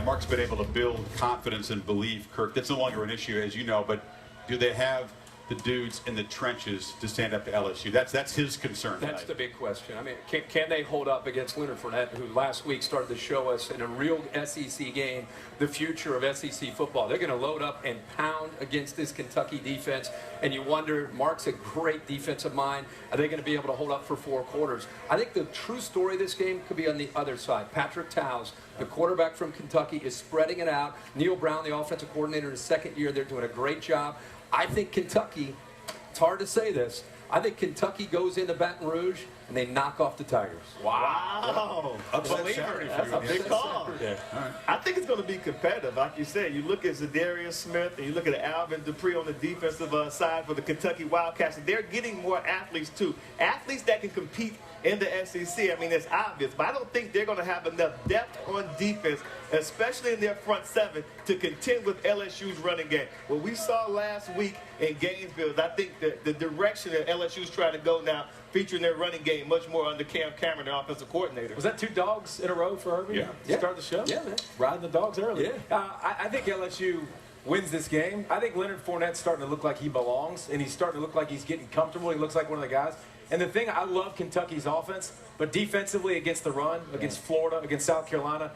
Mark's been able to build confidence and belief, Kirk. That's no longer an issue, as you know, but do they have the dudes in the trenches to stand up to LSU? That's his concern tonight. That's the big question. I mean, can they hold up against Leonard Fournette, who last week started to show us in a real SEC game the future of SEC football? They're going to load up and pound against this Kentucky defense, and you wonder, Mark's a great defensive mind. Are they going to be able to hold up for 4 quarters? I think the true story of this game could be on the other side. Patrick Towles, the quarterback from Kentucky, is spreading it out. Neil Brown, the offensive coordinator, in his second year, they're doing a great job. I think Kentucky, it's hard to say this, I think Kentucky goes into Baton Rouge and they knock off the Tigers. Wow. Upset Saturday for you. That's a big call. Yeah. All right. I think it's going to be competitive. Like you said, you look at Zadarius Smith and you look at Alvin Dupree on the defensive side for the Kentucky Wildcats. And they're getting more athletes, too. Athletes that can compete in the SEC. I mean, it's obvious. But I don't think they're going to have enough depth on defense, especially in their front seven, to contend with LSU's running game. What we saw last week in Gainesville, I think that the direction that LSU's trying to go now, featuring their running game much more under Cam Cameron, their offensive coordinator. Was that 2 dogs in a row for Herbie? Yeah. Start the show? Yeah, man. Riding the dogs early. Yeah. I think LSU wins this game. I think Leonard Fournette's starting to look like he belongs, and he's starting to look like he's getting comfortable. He looks like one of the guys. And the thing, I love Kentucky's offense, but defensively against the run, against Florida, against South Carolina,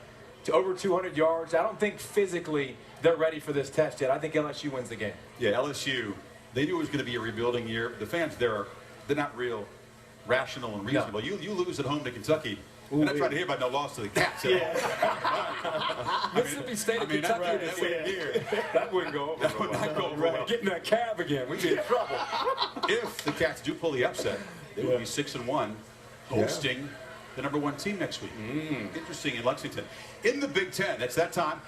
to over 200 yards, I don't think physically they're ready for this test yet. I think LSU wins the game. Yeah, LSU, they knew it was going to be a rebuilding year. The fans there, they're not real rational and reasonable. No. You lose at home to Kentucky. We're not trying to hear about no loss to the Cats. Mississippi State and Kentucky in the same year. That wouldn't go over. That would not go over well. Getting that cab again, we'd be in trouble. If the Cats do pull the upset, they would be 6-1, hosting the #1 team next week. Interesting in Lexington. In the Big Ten, it's that time.